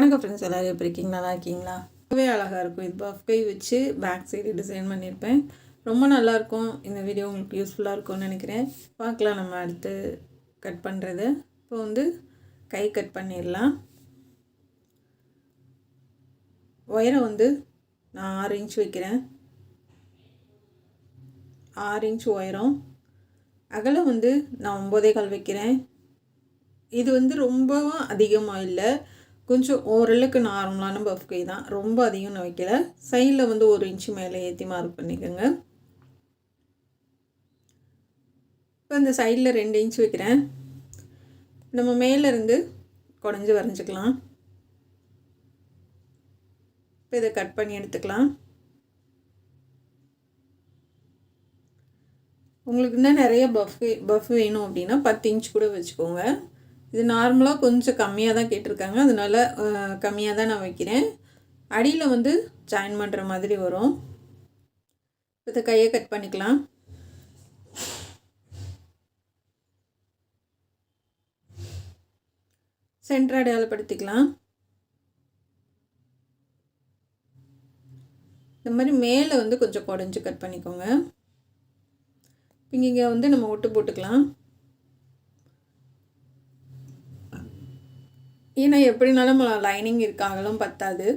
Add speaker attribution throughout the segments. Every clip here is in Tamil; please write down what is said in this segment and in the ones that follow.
Speaker 1: வணக்கம் ஃப்ரெண்ட்ஸ், எல்லோரும் எப்படி இருக்கீங்க? நல்லா இருக்கீங்களா? ரொம்பவே அழகாக இருக்கும். இது பஃப் கை வச்சு பேக் சைடு டிசைன் பண்ணியிருப்பேன். ரொம்ப நல்லாயிருக்கும். இந்த வீடியோ உங்களுக்கு யூஸ்ஃபுல்லாக இருக்கும்னு நினைக்கிறேன். பார்க்கலாம் நம்ம அடுத்து கட் பண்ணுறது. இப்போ வந்து கை கட் பண்ணிடலாம். ஒயரை வந்து நான் 6 இன்ச் வைக்கிறேன். 6 இன்ச் ஒயரம். அகலம் வந்து நான் 9.25 வைக்கிறேன். இது வந்து ரொம்பவும் அதிகமாக இல்லை, கொஞ்சம் ஓரளவுக்கு நார்மலான பஃப் கை தான். ரொம்ப அதிகம் நான் வைக்கல. சைடில் வந்து 1 இன்ச்சு மேலே ஏற்றி மார்க் பண்ணிக்கோங்க. இப்போ இந்த சைடில் 2 இன்ச் வைக்கிறேன். நம்ம மேலேருந்து குடஞ்சி வரைஞ்சிக்கலாம். இப்போ இதை கட் பண்ணி எடுத்துக்கலாம். உங்களுக்கு இன்னும் நிறைய பஃப் வேணும் அப்படின்னா 10 இன்ச் கூட வச்சுக்கோங்க. இது நார்மலாக கொஞ்சம் கம்மியாக தான் கேட்டிருக்காங்க, அதனால் கம்மியாக தான் நான் வைக்கிறேன். அடியில் வந்து ஜாயின் பண்ணுற மாதிரி வரும். இதை கையை கட் பண்ணிக்கலாம். சென்டர் அடையாளப்படுத்திக்கலாம். இந்த மாதிரி மேலே வந்து கொஞ்சம் குடஞ்சி கட் பண்ணிக்கோங்க. இங்கே வந்து நம்ம ஒட்டு போட்டுக்கலாம். ஏன்னா எப்படினாலும் நம்ம லைனிங் இருக்காங்களும் பத்தாது.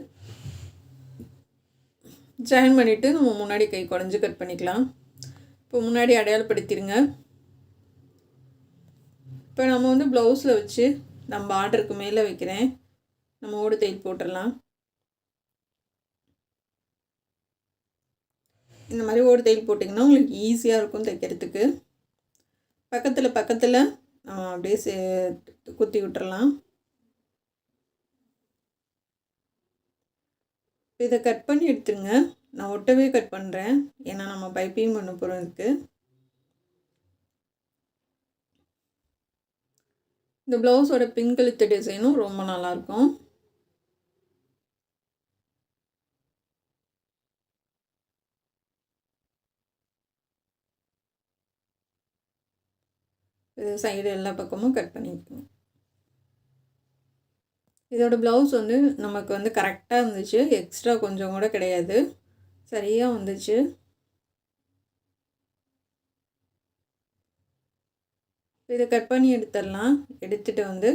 Speaker 1: ஜாயின் பண்ணிவிட்டு நம்ம முன்னாடி கை குடஞ்சி கட் பண்ணிக்கலாம். இப்போ முன்னாடி அடையாளப்படுத்திடுங்க. இப்போ நம்ம வந்து ப்ளவுஸில் வச்சு நம்ம பார்டருக்கு மேலே வைக்கிறேன். நம்ம ஓடு தையல் போட்டுடலாம். இந்த மாதிரி ஓடு தையல் போட்டிங்கன்னா உங்களுக்கு ஈஸியாக இருக்கும் தைக்கிறதுக்கு. பக்கத்தில் நம்ம அப்படியே குத்தி விட்டுறலாம். இதை கட் பண்ணி எடுத்துருங்க. நான் ஒட்டவே கட் பண்ணுறேன், ஏன்னா நம்ம பைப்பிங் பண்ண போகிறதுக்கு. இந்த ப்ளவுஸோட பின் கழுத்து டிசைனும் ரொம்ப நல்லாயிருக்கும். இது சைடு எல்லா பக்கமும் கட் பண்ணிக்கோங்க. இதோட ப்ளவுஸ் வந்து நமக்கு வந்து கரெக்டாக இருந்துச்சு. எக்ஸ்ட்ரா கொஞ்சம் கூட கிடையாது, சரியாக வந்துச்சு. இதை கட் பண்ணி எடுத்துடலாம். எடுத்துகிட்டு வந்து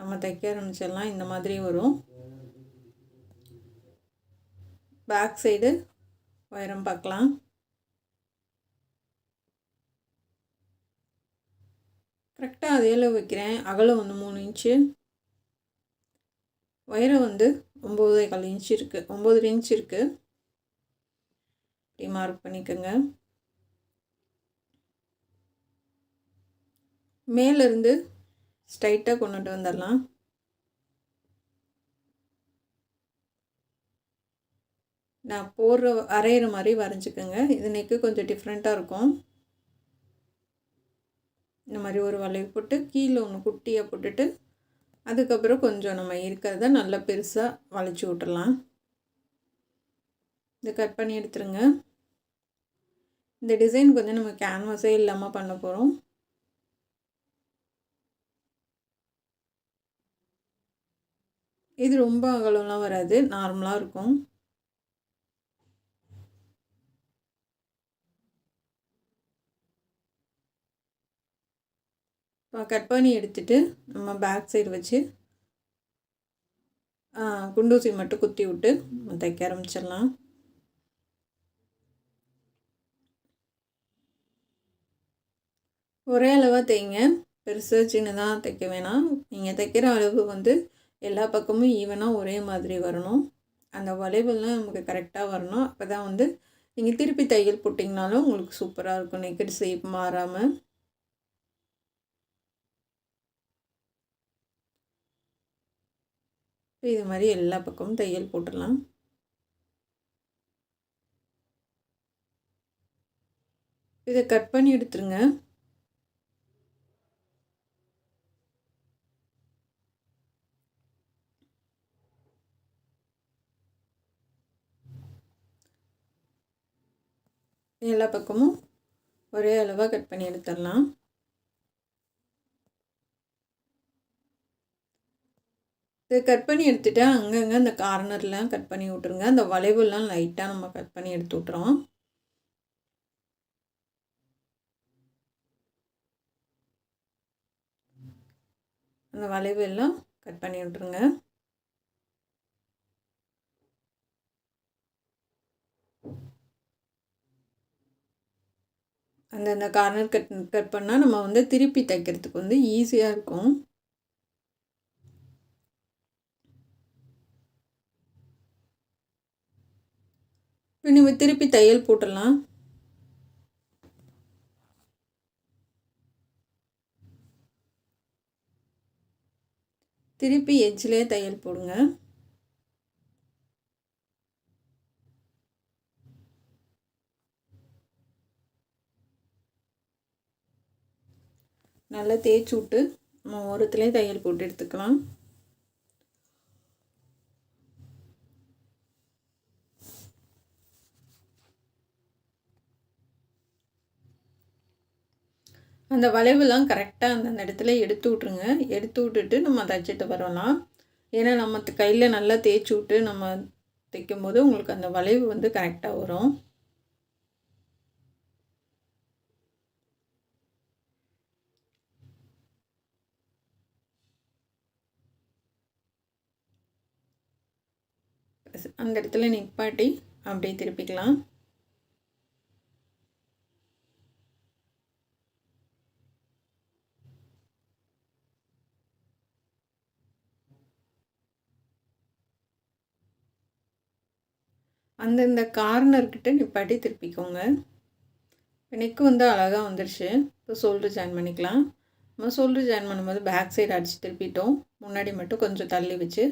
Speaker 1: நம்ம தைக்க ஆரம்பிச்சிடலாம். இந்த மாதிரி வரும். பேக் சைடு உயரம் பார்க்கலாம். கரெக்டாக அதே அளவு வைக்கிறேன். அகலம் வந்து 3 இன்ச்சு, உயரம் வந்து 9.25 இன்ச் இருக்குது. 9 இன்ச் இருக்குது. இப்படி மார்க் பண்ணிக்கோங்க. மேலேருந்து ஸ்ட்ரைட்டாக கொண்டுட்டு வந்துடலாம். நான் போடுற அரையிற மாதிரி வரைஞ்சிக்கோங்க. இது நெக்கு கொஞ்சம் டிஃப்ரெண்ட்டாக இருக்கும். இந்த மாதிரி ஒரு வளைவு போட்டு கீழே ஒன்று குட்டியாக போட்டுட்டு அதுக்கப்புறம் கொஞ்சம் நம்ம இருக்கிறத நல்லா பெருசாக வளைச்சி விட்டுறலாம். இதை கட் பண்ணி எடுத்துருங்க. இந்த டிசைனுக்கு வந்து நம்ம கேன்வாஸே இல்லாமல் பண்ண போகிறோம். இது ரொம்ப அகலம்லாம் வராது, நார்மலாக இருக்கும். கட் பண்ணி எடுத்துகிட்டு நம்ம பேக் சைடு வச்சு குண்டூசி மட்டும் குத்தி விட்டு தைக்க ஆரம்பிச்சிடலாம். ஒரே அளவாக தைங்க, பெருசாக சின்னதாக தைக்க வேணாம். நீங்கள் தைக்கிற அளவு வந்து எல்லா பக்கமும் ஈவனாக ஒரே மாதிரி வரணும். அந்த வளைவெல்லாம் நமக்கு கரெக்டாக வரணும். அப்போ தான் வந்து நீங்கள் திருப்பி தையல் போட்டிங்கனாலும் உங்களுக்கு சூப்பராக இருக்கும், நெக்கட் ஷேப் மாறாமல். இது மாதிரி எல்லா பக்கமும் தையல் போட்டுடலாம். இதை கட் பண்ணி எடுத்துருங்க. எல்லா பக்கமும் ஒரே அளவாக கட் பண்ணி எடுத்துடலாம். இதை கட் பண்ணி எடுத்துகிட்டு அங்கங்கே அந்த கார்னர்லாம் கட் பண்ணி விட்ருங்க. அந்த வளைவுலாம் லைட்டாக நம்ம கட் பண்ணி எடுத்து விட்றோம். அந்த வளைவு எல்லாம் கட் பண்ணி விட்ருங்க. அந்த கார்னர் கட் பண்ணால் நம்ம வந்து திருப்பி தைக்கிறதுக்கு வந்து ஈஸியாக இருக்கும். இப்போ நம்ம திருப்பி தையல் போட்டுடலாம். திருப்பி எட்ஜ்லேயே தையல் போடுங்க. நல்லா தேய்ச்சி விட்டு நம்ம ஓரத்துலேயே தையல் போட்டு எடுத்துக்கலாம். அந்த வளைவுலாம் கரெக்டாக அந்தந்த இடத்துல எடுத்து விட்ருங்க. எடுத்து விட்டுட்டு நம்ம தைச்சிட்டு வரலாம். ஏன்னா நம்ம கையில் நல்லா தேய்ச்சி விட்டு நம்ம தைக்கும் போது உங்களுக்கு அந்த வளைவு வந்து கரெக்டாக வரும். அந்த இடத்துல நிப்பாட்டி அப்படியே திருப்பிக்கலாம். அந்தந்த கார்னர்கிட்ட நிப்பாட்டி திருப்பிக்கோங்க. நெக்கு வந்து அழகாக வந்துடுச்சு. இப்போ ஷோல்டர் ஜாயின் பண்ணிக்கலாம். நம்ம ஷோல்டர் ஜாயின் பண்ணும்போது பேக் சைடு அடித்து திருப்பிட்டோம். முன்னாடி மட்டும் கொஞ்சம் தள்ளி வச்சு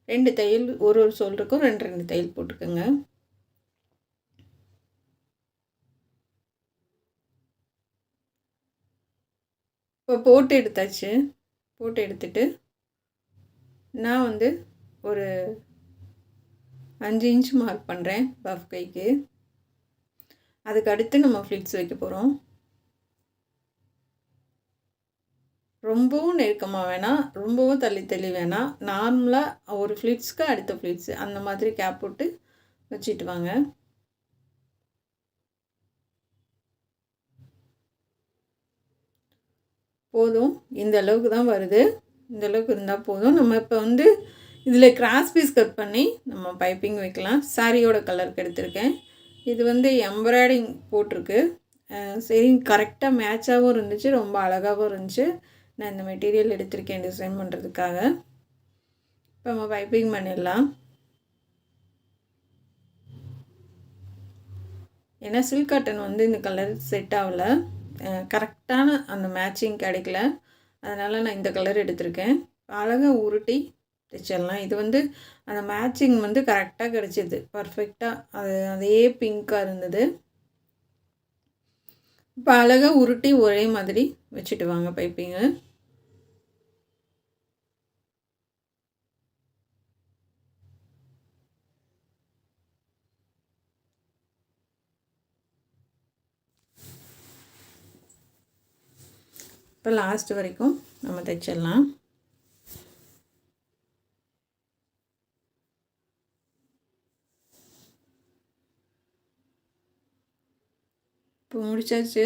Speaker 1: 2 தையல் ஒரு ஷோல்டருக்கும் 2 தையல் போட்டுக்கோங்க. இப்போ போட்டு எடுத்தாச்சு. போட்டு எடுத்துட்டு நான் வந்து ஒரு 5 இன்ச் மார்க் பண்ணுறேன் பஃப் கைக்கு. அதுக்கு அடுத்து நம்ம ஃப்ளிட்ஸ் வைக்க போகிறோம். ரொம்பவும் நெருக்கமாக வேணாம், ரொம்பவும் தள்ளி வேணாம். நார்மலாக ஒரு ஃப்ளிட்ஸ்க்கு அடுத்த ஃப்ளிட்ஸு அந்த மாதிரி கேப் போட்டு வச்சுட்டு வாங்க. போதும், இந்த அளவுக்கு தான் வருது. இந்த அளவுக்கு இருந்தால் போதும். நம்ம இப்போ வந்து இதில் கிராஸ் பீஸ் கட் பண்ணி நம்ம பைப்பிங் வைக்கலாம். சாரியோட கலருக்கு எடுத்திருக்கேன். இது வந்து எம்ப்ராய்டிங் போட்டிருக்கு. சரி, கரெக்டாக மேட்சாகவும் இருந்துச்சு, ரொம்ப அழகாகவும் இருந்துச்சு. நான் இந்த மெட்டீரியல் எடுத்திருக்கேன் டிசைன் பண்ணுறதுக்காக. இப்போ நம்ம பைப்பிங் பண்ணிடலாம். ஏன்னா சில்க் காட்டன் வந்து இந்த கலர் செட் ஆகலை, கரெக்டான அந்த மேட்சிங் கிடைக்கல. அதனால் நான் இந்த கலர் எடுத்திருக்கேன். அழகாக உருட்டி தைச்சிடலாம். இது வந்து அந்த மேட்சிங் வந்து கரெக்டாக கிடச்சிது, பர்ஃபெக்டாக. அதே பிங்க்காக இருந்தது. இப்போ அழகாக உருட்டி ஒரே மாதிரி வச்சுட்டு வாங்க பைப்பிங்கு. இப்போ லாஸ்ட் வரைக்கும் நம்ம தைச்சிடலாம். இப்போ முடிச்சாச்சு.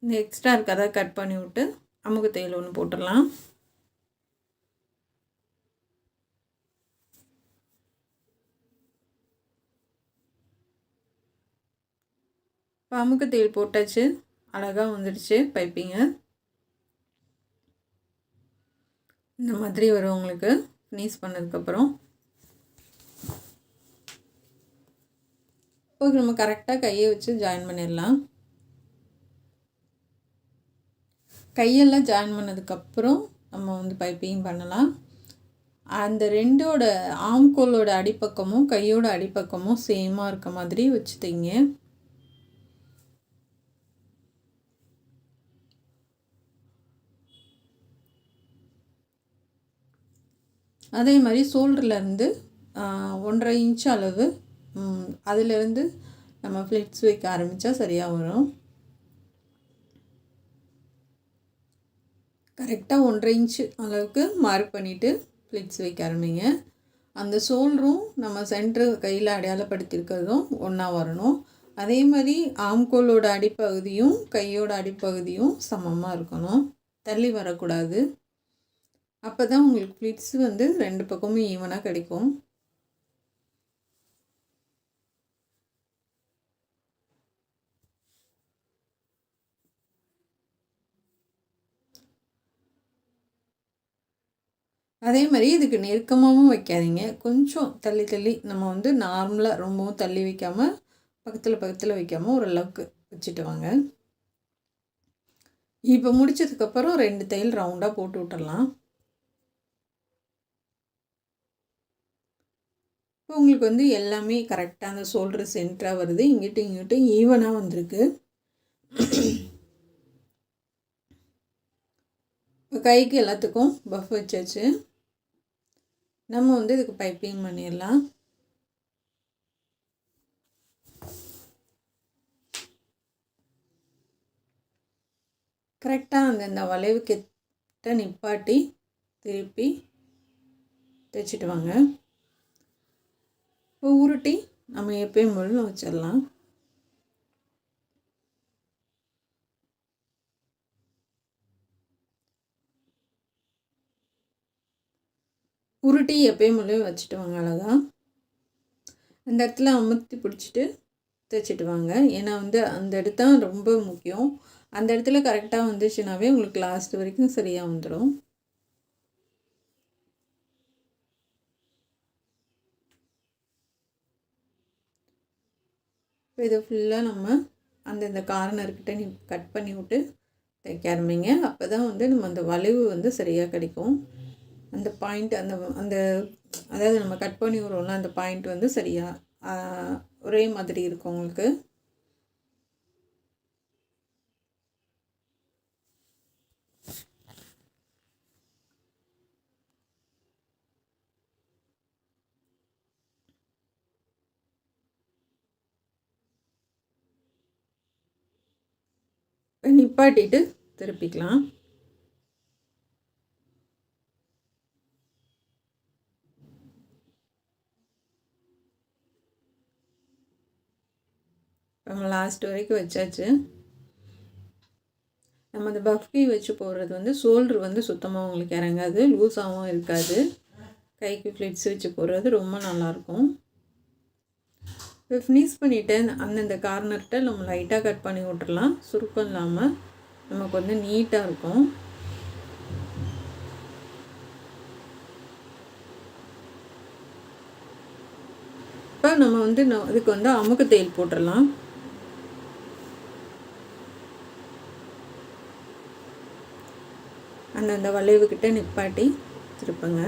Speaker 1: இந்த எக்ஸ்ட்ரா இருக்கிறத கட் பண்ணி விட்டு அமுக்கு தையல் ஒன்று போட்டுடலாம். இப்போ அமுக்கு தையல் போட்டாச்சு, அழகாக வந்துடுச்சு பைப்பிங்கு. இந்த மாதிரி வரும் உங்களுக்கு ஃபினிஷ் பண்ணதுக்கப்புறம். இப்போ நம்ம கரெக்டாக கையை வச்சு ஜாயின் பண்ணிடலாம். கையெல்லாம் ஜாயின் பண்ணதுக்கப்புறம் நம்ம வந்து பைப்பிங் பண்ணலாம். அந்த 2ஓட ஆம்கோலோட அடிப்பக்கமும் கையோட அடிப்பக்கமும் சேமாக இருக்க மாதிரி வச்சு தைங்க. அதே மாதிரி ஷோல்டர்லேருந்து 1.5 இன்ச் அளவு அதிலேருந்து நம்ம ஃப்ளிட்ஸ் வைக்க ஆரம்பித்தா சரியாக வரும். கரெக்டாக 1.5 இன்ச்சு அளவுக்கு மார்க் பண்ணிவிட்டு ப்ளிட்ஸ் வைக்க ஆரம்பிங்க. அந்த ஷோல்டரும் நம்ம சென்ட்ரு கையில் அடையாளப்படுத்தியிருக்கிறதும் ஒன்றா வரணும். அதே மாதிரி ஆம்கோலோட அடிப்பகுதியும் கையோட அடிப்பகுதியும் சமமாக இருக்கணும், தள்ளி வரக்கூடாது. அப்போ தான் உங்களுக்கு ப்ளிட்ஸ் வந்து 2 பக்கமும் ஈவனாக கிடைக்கும். அதே மாதிரி இதுக்கு நெருக்கமாகவும் வைக்காதீங்க, கொஞ்சம் தள்ளி தள்ளி நம்ம வந்து நார்மலாக ரொம்பவும் தள்ளி வைக்காமல் பக்கத்தில் வைக்காமல் ஓரளவுக்கு வச்சுட்டு வாங்க. இப்போ முடித்ததுக்கப்புறம் 2 தையல் ரவுண்டாக போட்டு விட்டுடலாம். இப்போ உங்களுக்கு வந்து எல்லாமே கரெக்டாக அந்த ஷோல்டர் சென்டராக வருது, இங்கிட்டும் ஈவனாக வந்திருக்கு. இப்போ கைக்கு எல்லாத்துக்கும் பஃப் வச்சாச்சு. நம்ம வந்து இதுக்கு பைப்பிங் பண்ணிடலாம். கரெக்டாக அந்த வளைவு கிட்ட நிப்பாட்டி திருப்பி தைச்சிட்டு வாங்க. இப்போ உருட்டி நம்ம எப்பயும் போல வச்சிடலாம். உருட்டி எப்பயும் போல வச்சுட்டு வாங்க அழகாக. அந்த இடத்துல அமுத்தி பிடிச்சிட்டு தைச்சிட்டு வாங்க. ஏன்னா வந்து அந்த இடத்தான் ரொம்ப முக்கியம். அந்த இடத்துல கரெக்டாக வந்துச்சுனாவே உங்களுக்கு லாஸ்ட் வரைக்கும் சரியாக வந்துடும். இப்போ இதை ஃபுல்லாக நம்ம இந்த கார்னர்கிட்ட கட் பண்ணி விட்டு தைக்க ஆரம்பிங்க. அப்போ தான் வந்து நம்ம அந்த வளைவு வந்து சரியாக கிடைக்கும். அந்த பாயிண்ட் அந்த அதாவது நம்ம கட் பண்ணி விடுறோம்ல, அந்த பாயிண்ட் வந்து சரியாக ஒரே மாதிரி இருக்கும் உங்களுக்கு. நிப்பாட்டிட்டு திருப்பிக்கலாம். நம்ம லாஸ்ட் வரைக்கும் வச்சாச்சு. நம்ம அந்த பஃப்கி வச்சு போடுறது வந்து ஷோல்ட்ரு வந்து சுத்தமாக உங்களுக்கு இறங்காது, லூஸாகவும் இருக்காது. கைக்கு ஃப்ளிட்ஸ் வச்சு போடுறது ரொம்ப நல்லாயிருக்கும். இப்போ ஃபினிஷ் பண்ணிவிட்டு அந்தந்த கார்னர்கிட்ட நம்ம லைட்டாக கட் பண்ணி விட்டுறலாம். சுருக்கம் இல்லாமல் நமக்கு வந்து நீட்டாக இருக்கும். இப்போ நம்ம வந்து இதுக்கு வந்து அமுக்கு தையல் போட்டுடலாம். அந்த வளைவுக்கிட்ட நிப்பாட்டி திருப்புங்க.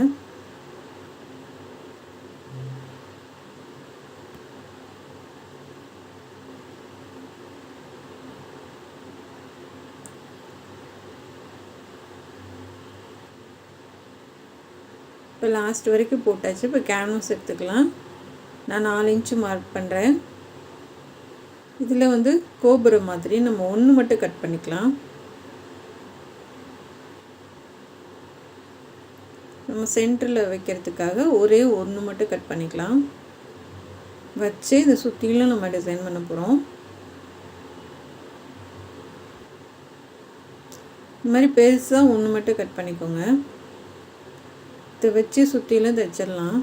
Speaker 1: இப்போ லாஸ்ட் வரைக்கும் போட்டாச்சு. இப்போ கேன்வாஸ் எடுத்துக்கலாம். நான் 4 இன்ச்சு மார்க் பண்ணுறேன். இதில் வந்து கோபுரம் மாதிரி நம்ம 1 மட்டும் கட் பண்ணிக்கலாம். நம்ம சென்டரில் வைக்கிறதுக்காக ஒரே 1 மட்டும் கட் பண்ணிக்கலாம். வச்சு இதை சுற்றிலும் நம்ம டிசைன் பண்ண போகிறோம். இந்த மாதிரி பெருசாக 1 மட்டும் கட் பண்ணிக்கோங்க. இதை வச்சு சுற்றிலும் தைச்சிடலாம்.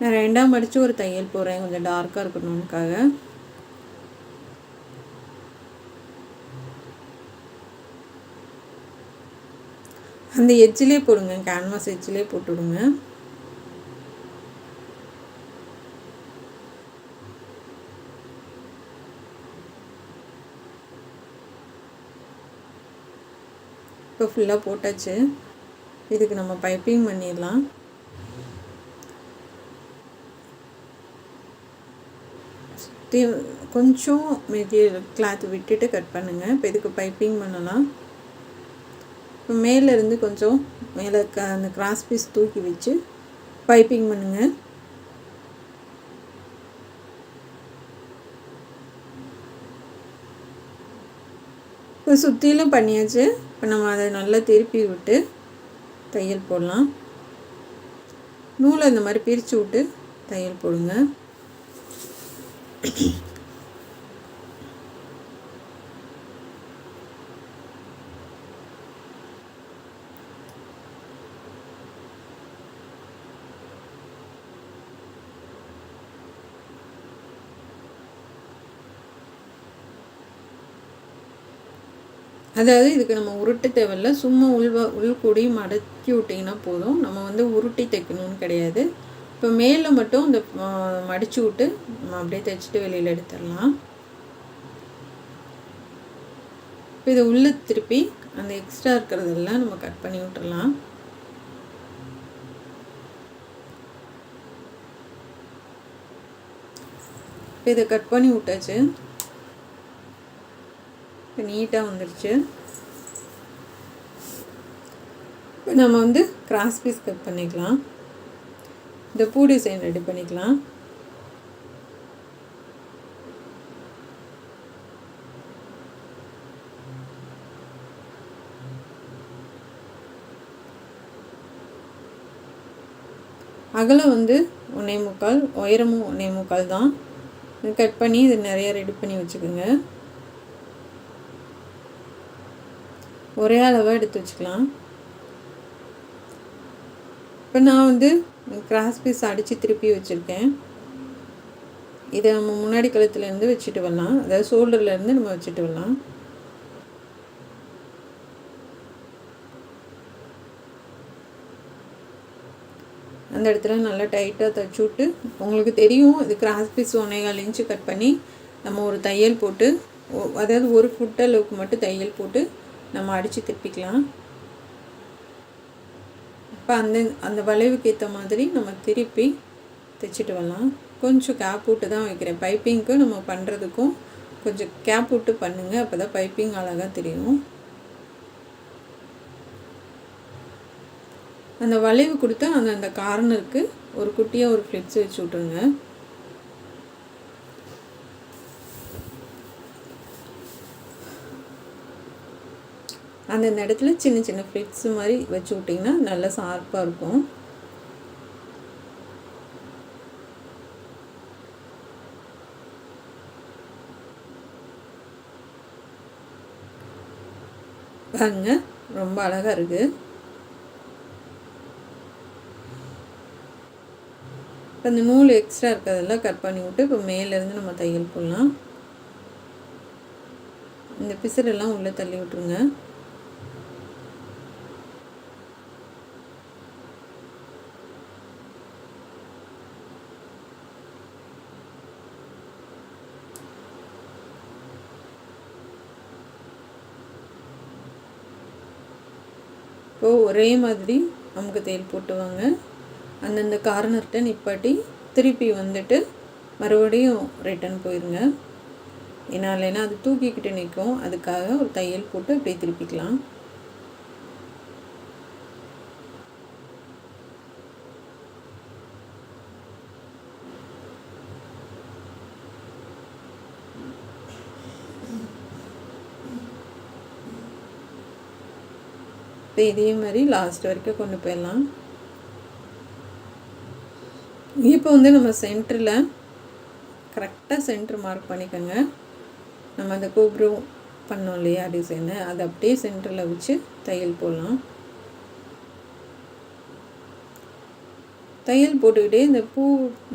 Speaker 1: நான் 2ஆக மடித்து ஒரு தையல் போடுறேன், கொஞ்சம் டார்க்காக இருக்கணும்னுக்காக. அந்த எட்ஜிலே போடுங்க, கேன்வாஸ் எட்ஜிலே போட்டுவிடுங்க. இப்போ ஃபுல்லாக போட்டாச்சு. இதுக்கு நம்ம பைப்பிங் பண்ணிடலாம். கொஞ்சம் மெட்டீரியல் கிளாத் விட்டுட்டு கட் பண்ணுங்கள். இப்போ இதுக்கு பைப்பிங் பண்ணலாம். இப்போ மேலேருந்து கொஞ்சம் மேலே அந்த கிராஸ் பீஸ் தூக்கி வச்சு பைப்பிங் பண்ணுங்கள். இப்போ சுற்றிலும் பண்ணியாச்சு. இப்போ நம்ம அதை நல்லா திருப்பி விட்டு தையல் போடலாம். நூலை இந்த மாதிரி பிரித்து விட்டு தையல் போடுங்க. அதாவது இதுக்கு நம்ம உருட்ட தேவையில்ல, சும்மா உள்கூடி மடக்கி விட்டிங்கன்னா போதும். நம்ம வந்து உருட்டி தைக்கணும்னு கிடையாது. இப்போ மேலே மட்டும் இந்த மடித்து விட்டு நம்ம அப்படியே தைச்சிட்டு வெளியில் எடுத்துடலாம். இப்போ இதை உள்ளே திருப்பி அந்த எக்ஸ்ட்ரா இருக்கிறதெல்லாம் நம்ம கட் பண்ணி விட்டுடலாம். இப்போ இதை கட் பண்ணி விட்டாச்சு. இப்போ நீட்டாக வந்துடுச்சு. இப்போ நம்ம வந்து கிராஸ் பீஸ் கட் பண்ணிக்கலாம். இந்த பூ டிசைன் ரெடி பண்ணிக்கலாம். அகலம் வந்து 1.25, உயரமும் 1.25 தான். கட் பண்ணி இது நிறைய ரெடி பண்ணி வச்சுக்கோங்க. ஒரே அளவாக எடுத்து வச்சுக்கலாம். இப்போ நான் வந்து கிராஸ் பீஸ் அடித்து திருப்பி வச்சுருக்கேன். இதை நம்ம முன்னாடி கழுத்துலேருந்து வச்சுட்டு வரலாம், அதாவது ஷோல்டர்லேருந்து நம்ம வச்சுட்டு வரலாம். அந்த இடத்துல நல்லா டைட்டாக தைச்சி விட்டு, உங்களுக்கு தெரியும் இது கிராஸ் பீஸ் 1.25 இன்ச்சு கட் பண்ணி நம்ம ஒரு தையல் போட்டு, அதாவது 1 ஃபுட் அளவுக்கு மட்டும் தையல் போட்டு நம்ம அடித்து திருப்பிக்கலாம். இப்போ அந்த வளைவுக்கு ஏற்ற மாதிரி நம்ம திருப்பி தைச்சிட்டு வரலாம். கொஞ்சம் கேப் விட்டு தான் வைக்கிறேன். பைப்பிங்க்கு நம்ம பண்ணுறதுக்கும் கொஞ்சம் கேப் விட்டு பண்ணுங்கள், அப்போ தான் பைப்பிங் அழகாக தெரியும். அந்த வளைவு கொடுத்து அந்த கார்னருக்கு ஒரு குட்டியாக ஒரு ஃப்ளிப்ஸ் வச்சு விட்ருங்க. அந்தந்த இடத்துல சின்ன சின்ன ஃப்ளிப்ஸ் மாதிரி வச்சு விட்டிங்கன்னா நல்லா ஷார்ப்பாக இருக்கும். பாருங்க, ரொம்ப அழகாக இருக்குது. இப்போ அந்த நூல் எக்ஸ்ட்ரா இருக்கிறதெல்லாம் கட் பண்ணி விட்டு இப்போ மேலேருந்து நம்ம தையல் போடலாம். இந்த பிசரெல்லாம் உள்ளே தள்ளி விட்டுருங்க. இப்போ ஒரே மாதிரி நமக்கு தையல் போட்டுவாங்க. அந்தந்த கார்னர்கிட்ட நிப்பாட்டி திருப்பி வந்துட்டு மறுபடியும் ரிட்டன் போயிருங்க. இல்லைன்னா அது தூக்கிக்கிட்டு நிற்கும். அதுக்காக ஒரு தையல் போட்டு அப்படியே திருப்பிக்கலாம். இப்போ இதே மாதிரி லாஸ்ட் வரைக்கும் கொண்டு போயிடலாம். இப்போ வந்து நம்ம சென்டரில் கரெக்டாக சென்டர் மார்க் பண்ணிக்கோங்க. நம்ம அந்த கோபுரம் பண்ணோம் இல்லையா டிசைனு, அதை அப்படியே சென்டரில் வச்சு தையல் போடலாம். தையல் போட்டுக்கிட்டே இந்த பூ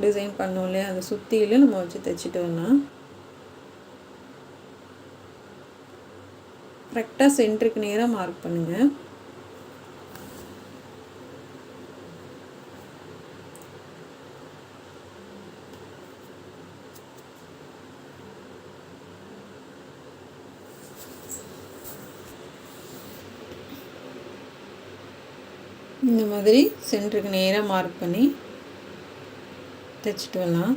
Speaker 1: டிசைன் பண்ணோம் இல்லையா, அதை சுற்றிலும் நம்ம வச்சு தைச்சிட்டு வரலாம். கரெக்டாக சென்டருக்கு நேராக மார்க் பண்ணுங்கள். இந்த மாதிரி சென்டருக்கு நேராக மார்க் பண்ணி தைச்சிட்டு வரலாம்.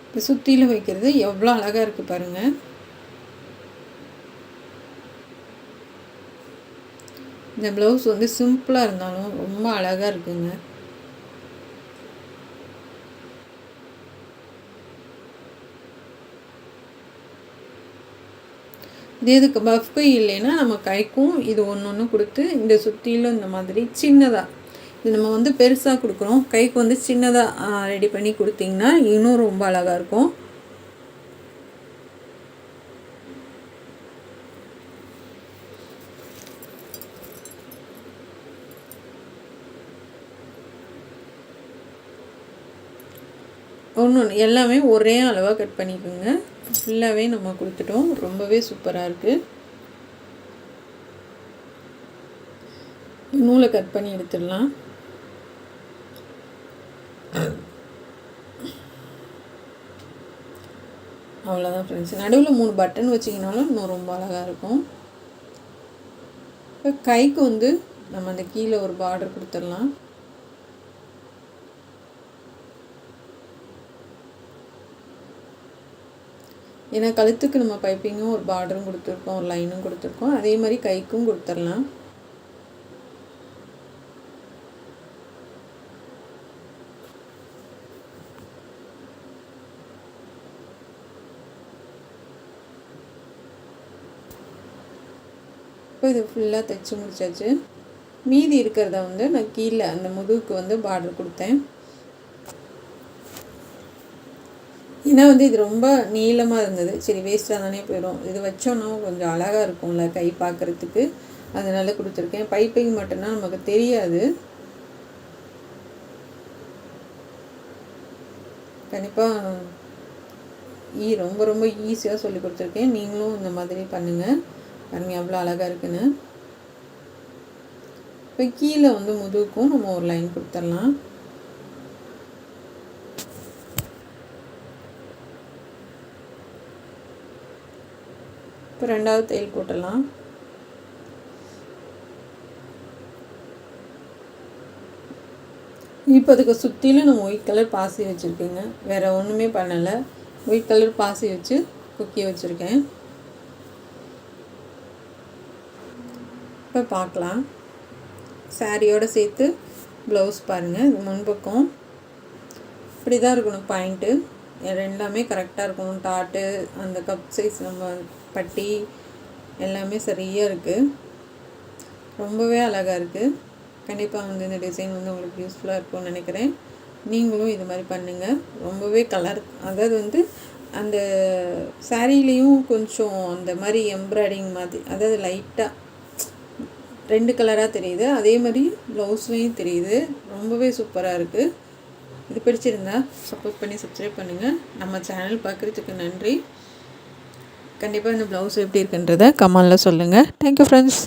Speaker 1: இப்போ சுற்றிலும் வைக்கிறது எவ்வளோ அழகாக இருக்குது பாருங்கள். இந்த ப்ளவுஸ் வந்து சிம்பிளாக இருந்தாலும் ரொம்ப அழகாக இருக்குங்க. இதுக்கு பஃப்க்கு இல்லைன்னா நம்ம கைக்கும் இது ஒன்று ஒன்று கொடுத்து இந்த சுற்றிலும் இந்த மாதிரி சின்னதாக, இது நம்ம வந்து பெருசாக கொடுக்குறோம், கைக்கு வந்து சின்னதாக ரெடி பண்ணி கொடுத்திங்கன்னா இன்னும் ரொம்ப அழகாக இருக்கும். ஒன்று எல்லாமே ஒரே அளவாக கட் பண்ணிக்கோங்க. ஃபுல்லாகவே நம்ம கொடுத்துட்டோம். ரொம்பவே சூப்பராக இருக்குது. நூலை கட் பண்ணி எடுத்துடலாம். அவ்வளோதான் ஃப்ரெண்ட்ஸ். நடுவில் 3 பட்டன் வச்சிங்கனாலும் இன்னும் ரொம்ப அழகாக இருக்கும். இப்போ கைக்கு வந்து நம்ம அந்த கீழே ஒரு பார்டர் கொடுத்துடலாம். ஏன்னா கழுத்துக்கு நம்ம பைப்பிங்கும் ஒரு பார்டரும் கொடுத்துருக்கோம், ஒரு லைனும் கொடுத்துருக்கோம். அதே மாதிரி கைக்கும் கொடுத்துடலாம். இப்போ இது ஃபுல்லாக தைச்சி முடிச்சாச்சு. மீதி இருக்கிறத வந்து நான் கீழே அந்த முதுகுக்கு வந்து பார்டர் கொடுத்தேன். ஏன்னா வந்து இது ரொம்ப நீளமாக இருந்தது. சரி வேஸ்ட்டாக தானே போயிடும், இது வச்சோன்னா கொஞ்சம் அழகாக இருக்கும்ல கை பார்க்குறதுக்கு, அதனால் கொடுத்துருக்கேன். பைப்பிங் மட்டும்னா நமக்கு தெரியாது. கண்டிப்பாக ரொம்ப ரொம்ப ஈஸியாக சொல்லி கொடுத்துருக்கேன். நீங்களும் இந்த மாதிரி பண்ணுங்கள். பாருங்கள் எவ்வளோ அழகாக இருக்குன்னு. இப்போ கீழே வந்து முதுகுக்கும் நம்ம ஒரு லைன் கொடுத்துடலாம். இப்போ 2வது தையல் போட்டலாம். இப்போ அதுக்கு சுற்றிலும் நம்ம ஒயிட் கலர் பாசி வச்சுருக்கேங்க. வேறு ஒன்றுமே பண்ணலை. ஒயிட் கலர் பாசி வச்சு குக்கி வச்சுருக்கேன். இப்போ பார்க்கலாம். சாரியோடு சேர்த்து ப்ளவுஸ் பாருங்கள். இது முன்பக்கம் இப்படி தான் இருக்கணும். பாயிண்ட்டு எல்லாமே கரெக்டாக இருக்கணும். டாட்டு அந்த கப் சைஸ் நம்ம பட்டி எல்லாமே சரியாக இருக்குது. ரொம்பவே அழகாக இருக்குது. கண்டிப்பாக வந்து இந்த டிசைன் வந்து உங்களுக்கு யூஸ்ஃபுல்லாக இருக்கும்னு நினைக்கிறேன். நீங்களும் இது மாதிரி பண்ணுங்கள். ரொம்பவே கலர், அதாவது வந்து அந்த சாரீலேயும் கொஞ்சம் அந்த மாதிரி எம்ப்ராய்டிங் மாதிரி, அதாவது லைட்டாக 2 கலராக தெரியுது. அதே மாதிரி ப்ளவுஸ்லேயும் தெரியுது. ரொம்பவே சூப்பராக இருக்குது. இது பிடிச்சிருந்தா சப்போர்ட் பண்ணி சப்ஸ்கிரைப் பண்ணுங்கள். நம்ம சேனல் பார்க்குறதுக்கு நன்றி. கண்டிப்பாக இந்த ப்ளவுஸ் எப்படி இருக்குன்றதை கமெண்டில் சொல்லுங்கள். Thank you friends.